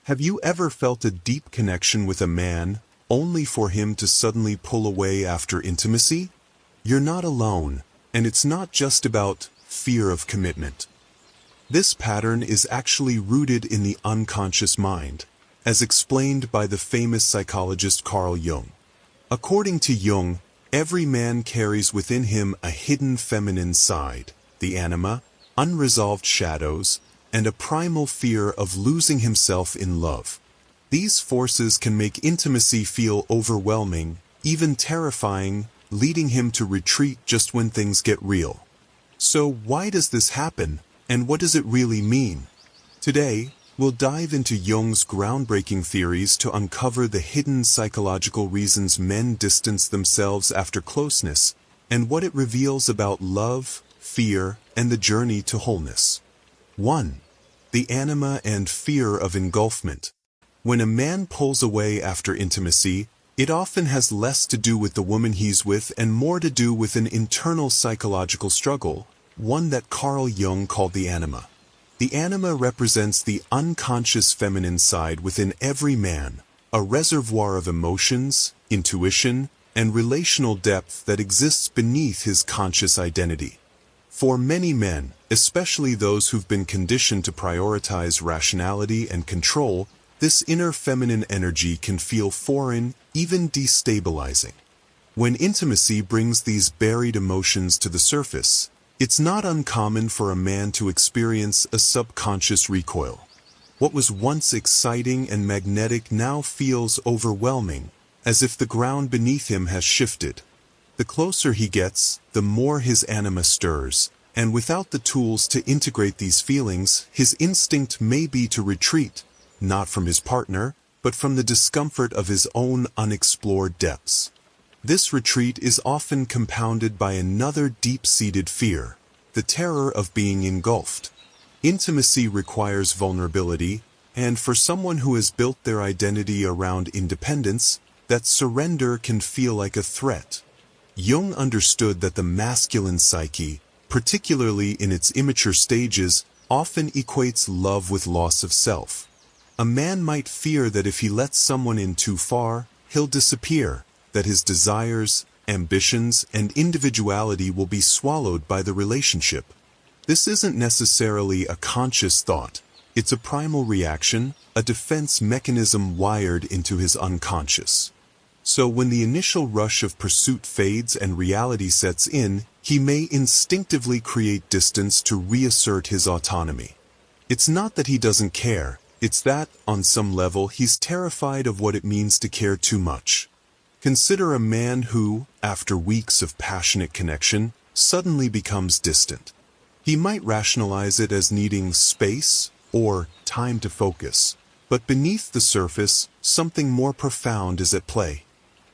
Have you ever felt a deep connection with a man, only for him to suddenly pull away after intimacy? You're not alone, and it's not just about fear of commitment. This pattern is actually rooted in the unconscious mind, as explained by the famous psychologist Carl Jung. According to Jung, every man carries within him a hidden feminine side, the anima, unresolved shadows, and a primal fear of losing himself in love. These forces can make intimacy feel overwhelming, even terrifying, leading him to retreat just when things get real. So why does this happen, and what does it really mean? Today, we'll dive into Jung's groundbreaking theories to uncover the hidden psychological reasons men distance themselves after closeness, and what it reveals about love, fear, and the journey to wholeness. 1. The anima and fear of engulfment. When a man pulls away after intimacy, it often has less to do with the woman he's with and more to do with an internal psychological struggle, one that Carl Jung called the anima. The anima represents the unconscious feminine side within every man, a reservoir of emotions, intuition, and relational depth that exists beneath his conscious identity. For many men, especially those who've been conditioned to prioritize rationality and control, this inner feminine energy can feel foreign, even destabilizing. When intimacy brings these buried emotions to the surface, it's not uncommon for a man to experience a subconscious recoil. What was once exciting and magnetic now feels overwhelming, as if the ground beneath him has shifted. The closer he gets, the more his anima stirs, and without the tools to integrate these feelings, his instinct may be to retreat, not from his partner, but from the discomfort of his own unexplored depths. This retreat is often compounded by another deep-seated fear, the terror of being engulfed. Intimacy requires vulnerability, and for someone who has built their identity around independence, that surrender can feel like a threat. Jung understood that the masculine psyche, particularly in its immature stages, often equates love with loss of self. A man might fear that if he lets someone in too far, he'll disappear, that his desires, ambitions, and individuality will be swallowed by the relationship. This isn't necessarily a conscious thought. It's a primal reaction, a defense mechanism wired into his unconscious. So when the initial rush of pursuit fades and reality sets in, he may instinctively create distance to reassert his autonomy. It's not that he doesn't care, it's that, on some level, he's terrified of what it means to care too much. Consider a man who, after weeks of passionate connection, suddenly becomes distant. He might rationalize it as needing space or time to focus, but beneath the surface, something more profound is at play.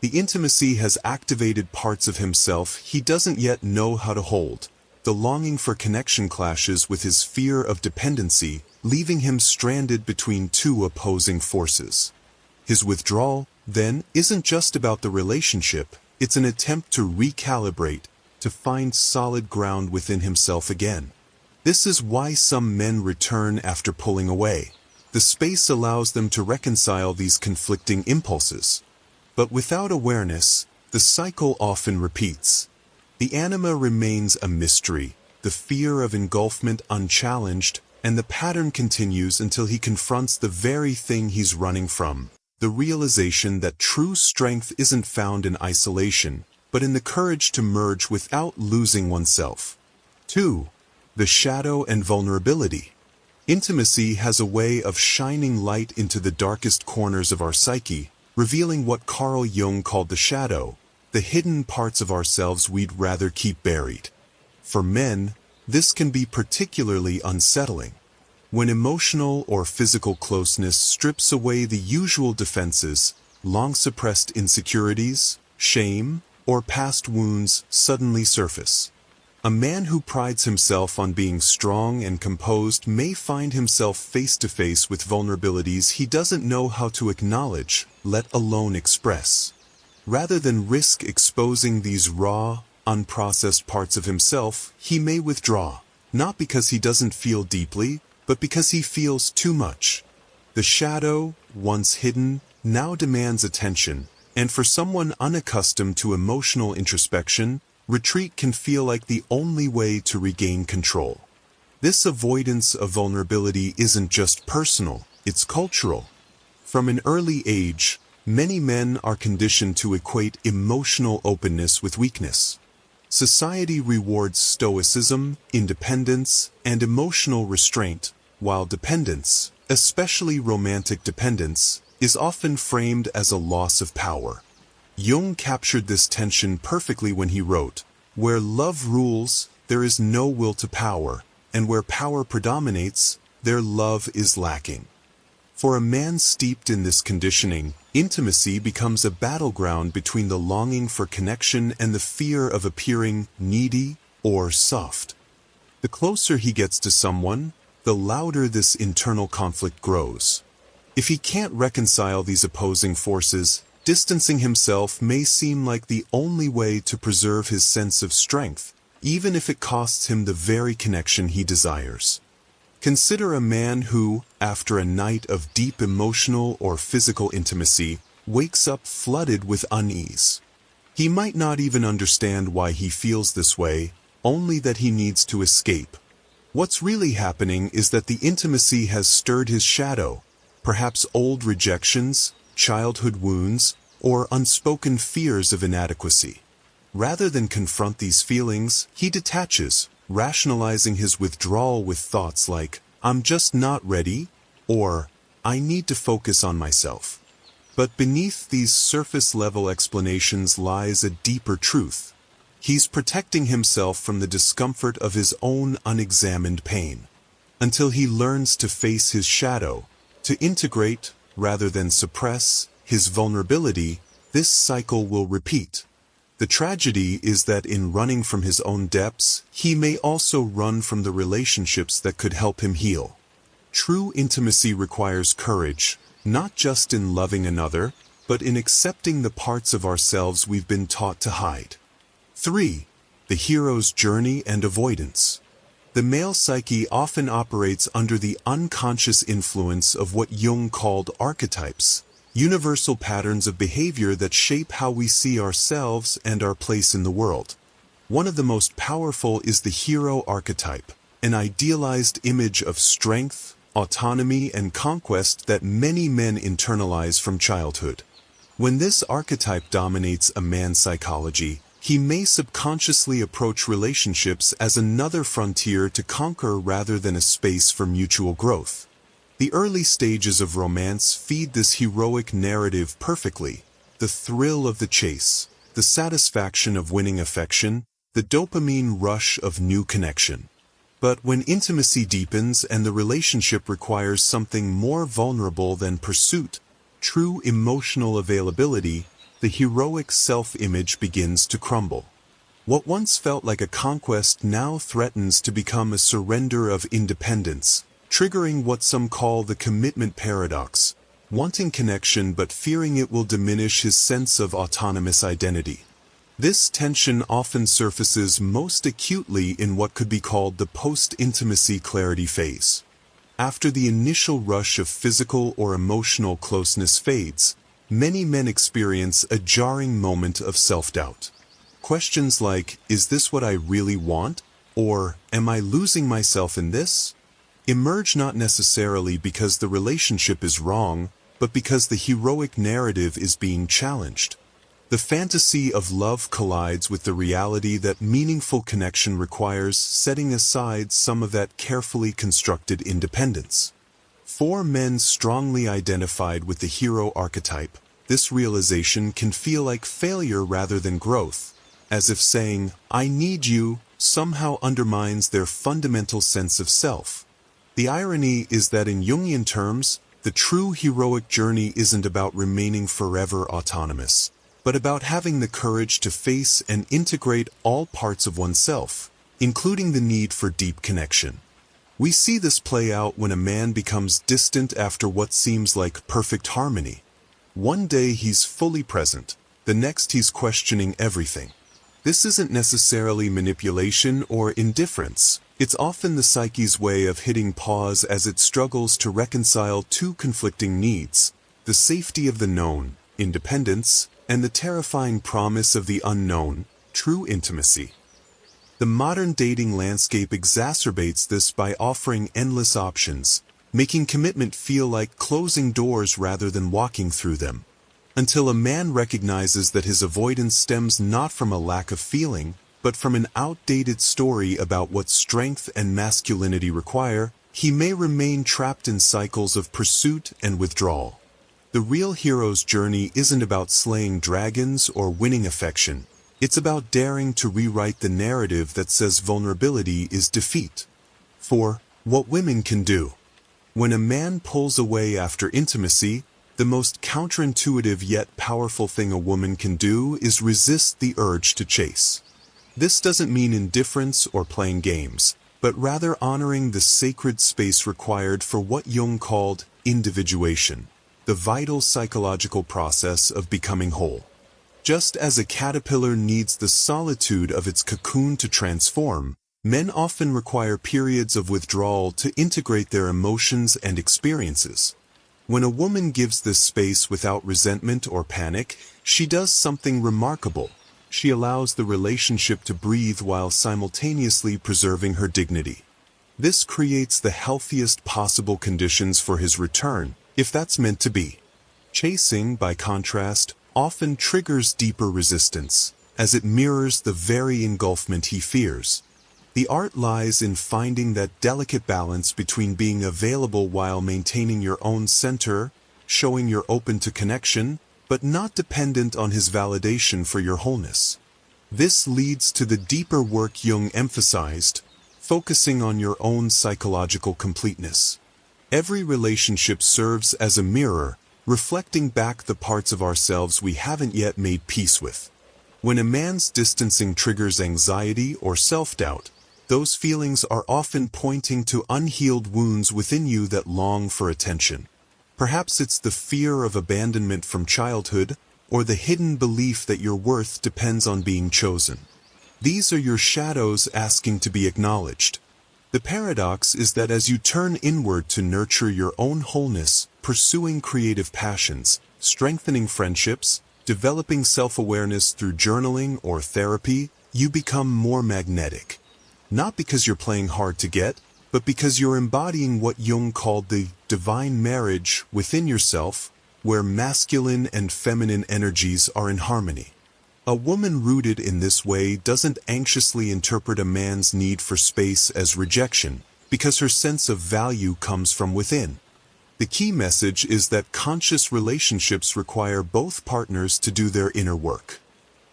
The intimacy has activated parts of himself he doesn't yet know how to hold. The longing for connection clashes with his fear of dependency, leaving him stranded between two opposing forces. His withdrawal, then, isn't just about the relationship, it's an attempt to recalibrate, to find solid ground within himself again. This is why some men return after pulling away. The space allows them to reconcile these conflicting impulses. But without awareness, the cycle often repeats. The anima remains a mystery, the fear of engulfment unchallenged, and the pattern continues until he confronts the very thing he's running from. The realization that true strength isn't found in isolation, but in the courage to merge without losing oneself. 2. The shadow and vulnerability. Intimacy has a way of shining light into the darkest corners of our psyche, revealing what Carl Jung called the shadow, the hidden parts of ourselves we'd rather keep buried. For men, this can be particularly unsettling. When emotional or physical closeness strips away the usual defenses, long-suppressed insecurities, shame, or past wounds suddenly surface. A man who prides himself on being strong and composed may find himself face-to-face with vulnerabilities he doesn't know how to acknowledge, let alone express. Rather than risk exposing these raw, unprocessed parts of himself, he may withdraw, not because he doesn't feel deeply, but because he feels too much. The shadow, once hidden, now demands attention, and for someone unaccustomed to emotional introspection, retreat can feel like the only way to regain control. This avoidance of vulnerability isn't just personal, it's cultural. From an early age, many men are conditioned to equate emotional openness with weakness. Society rewards stoicism, independence, and emotional restraint, while dependence, especially romantic dependence, is often framed as a loss of power. Jung captured this tension perfectly when he wrote, "Where love rules, there is no will to power, and where power predominates, there love is lacking." For a man steeped in this conditioning, intimacy becomes a battleground between the longing for connection and the fear of appearing needy or soft. The closer he gets to someone, the louder this internal conflict grows. If he can't reconcile these opposing forces, distancing himself may seem like the only way to preserve his sense of strength, even if it costs him the very connection he desires. Consider a man who, after a night of deep emotional or physical intimacy, wakes up flooded with unease. He might not even understand why he feels this way, only that he needs to escape. What's really happening is that the intimacy has stirred his shadow, perhaps old rejections, childhood wounds, or unspoken fears of inadequacy. Rather than confront these feelings, he detaches, rationalizing his withdrawal with thoughts like, "I'm just not ready," or "I need to focus on myself." But beneath these surface-level explanations lies a deeper truth. He's protecting himself from the discomfort of his own unexamined pain. Until he learns to face his shadow, to integrate, rather than suppress, his vulnerability, this cycle will repeat. The tragedy is that in running from his own depths, he may also run from the relationships that could help him heal. True intimacy requires courage, not just in loving another, but in accepting the parts of ourselves we've been taught to hide. 3. The hero's journey and avoidance. The male psyche often operates under the unconscious influence of what Jung called archetypes, universal patterns of behavior that shape how we see ourselves and our place in the world. One of the most powerful is the hero archetype, an idealized image of strength, autonomy, and conquest that many men internalize from childhood. When this archetype dominates a man's psychology, he may subconsciously approach relationships as another frontier to conquer rather than a space for mutual growth. The early stages of romance feed this heroic narrative perfectly: the thrill of the chase, the satisfaction of winning affection, the dopamine rush of new connection. But when intimacy deepens and the relationship requires something more vulnerable than pursuit, true emotional availability, the heroic self-image begins to crumble. What once felt like a conquest now threatens to become a surrender of independence, triggering what some call the commitment paradox, wanting connection but fearing it will diminish his sense of autonomous identity. This tension often surfaces most acutely in what could be called the post-intimacy clarity phase. After the initial rush of physical or emotional closeness fades, many men experience a jarring moment of self-doubt. Questions like, "Is this what I really want?" or "Am I losing myself in this?" emerge not necessarily because the relationship is wrong, but because the heroic narrative is being challenged. The fantasy of love collides with the reality that meaningful connection requires setting aside some of that carefully constructed independence. For men strongly identified with the hero archetype, this realization can feel like failure rather than growth, as if saying, "I need you," somehow undermines their fundamental sense of self. The irony is that in Jungian terms, the true heroic journey isn't about remaining forever autonomous, but about having the courage to face and integrate all parts of oneself, including the need for deep connection. We see this play out when a man becomes distant after what seems like perfect harmony. One day he's fully present, the next he's questioning everything. This isn't necessarily manipulation or indifference, It's often the psyche's way of hitting pause as it struggles to reconcile two conflicting needs: the safety of the known, independence, and the terrifying promise of the unknown, true intimacy. The modern dating landscape exacerbates this by offering endless options, making commitment feel like closing doors rather than walking through them. Until a man recognizes that his avoidance stems not from a lack of feeling, but from an outdated story about what strength and masculinity require, he may remain trapped in cycles of pursuit and withdrawal. The real hero's journey isn't about slaying dragons or winning affection. It's about daring to rewrite the narrative that says vulnerability is defeat. 4. What women can do. When a man pulls away after intimacy, the most counterintuitive yet powerful thing a woman can do is resist the urge to chase. This doesn't mean indifference or playing games, but rather honoring the sacred space required for what Jung called individuation, the vital psychological process of becoming whole. Just as a caterpillar needs the solitude of its cocoon to transform, men often require periods of withdrawal to integrate their emotions and experiences. When a woman gives this space without resentment or panic, she does something remarkable. She allows the relationship to breathe while simultaneously preserving her dignity. This creates the healthiest possible conditions for his return, if that's meant to be. Chasing, by contrast, often triggers deeper resistance, as it mirrors the very engulfment he fears. The art lies in finding that delicate balance between being available while maintaining your own center, showing you're open to connection, but not dependent on his validation for your wholeness. This leads to the deeper work Jung emphasized, focusing on your own psychological completeness. Every relationship serves as a mirror, reflecting back the parts of ourselves we haven't yet made peace with. When a man's distancing triggers anxiety or self-doubt, those feelings are often pointing to unhealed wounds within you that long for attention. Perhaps it's the fear of abandonment from childhood, or the hidden belief that your worth depends on being chosen. These are your shadows asking to be acknowledged. The paradox is that as you turn inward to nurture your own wholeness, pursuing creative passions, strengthening friendships, developing self-awareness through journaling or therapy, you become more magnetic. Not because you're playing hard to get, but because you're embodying what Jung called the divine marriage within yourself, where masculine and feminine energies are in harmony. A woman rooted in this way doesn't anxiously interpret a man's need for space as rejection, because her sense of value comes from within. The key message is that conscious relationships require both partners to do their inner work.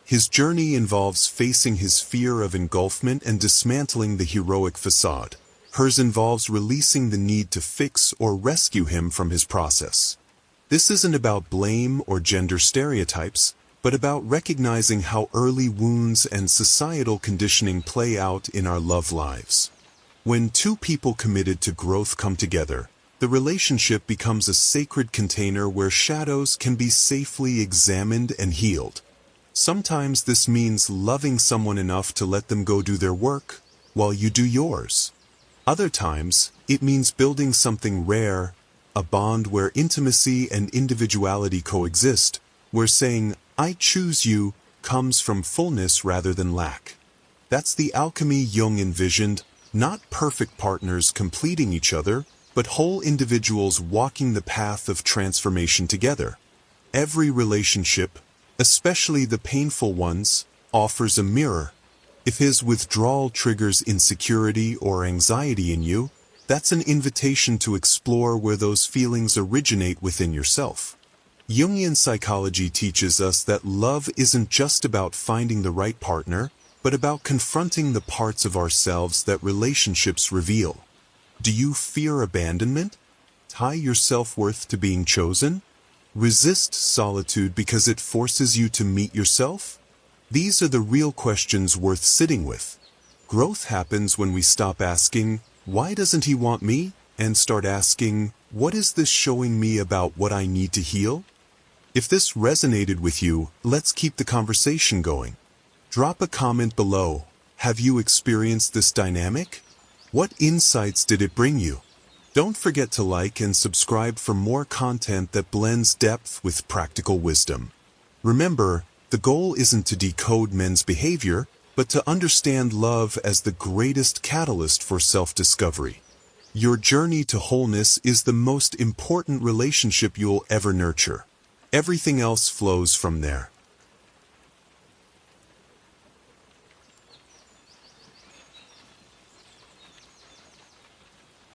His journey involves facing his fear of engulfment and dismantling the heroic facade. Hers involves releasing the need to fix or rescue him from his process. This isn't about blame or gender stereotypes, but about recognizing how early wounds and societal conditioning play out in our love lives. When two people committed to growth come together, the relationship becomes a sacred container where shadows can be safely examined and healed. Sometimes this means loving someone enough to let them go do their work, while you do yours. Other times, it means building something rare, a bond where intimacy and individuality coexist, where saying, "I choose you," comes from fullness rather than lack. That's the alchemy Jung envisioned, not perfect partners completing each other, but whole individuals walking the path of transformation together. Every relationship, especially the painful ones, offers a mirror. If his withdrawal triggers insecurity or anxiety in you, that's an invitation to explore where those feelings originate within yourself. Jungian psychology teaches us that love isn't just about finding the right partner, but about confronting the parts of ourselves that relationships reveal. Do you fear abandonment? Tie your self-worth to being chosen? Resist solitude because it forces you to meet yourself? These are the real questions worth sitting with. Growth happens when we stop asking, "Why doesn't he want me?" and start asking, "What is this showing me about what I need to heal?" If this resonated with you, let's keep the conversation going. Drop a comment below. Have you experienced this dynamic? What insights did it bring you? Don't forget to like and subscribe for more content that blends depth with practical wisdom. Remember, the goal isn't to decode men's behavior, but to understand love as the greatest catalyst for self-discovery. Your journey to wholeness is the most important relationship you'll ever nurture. Everything else flows from there.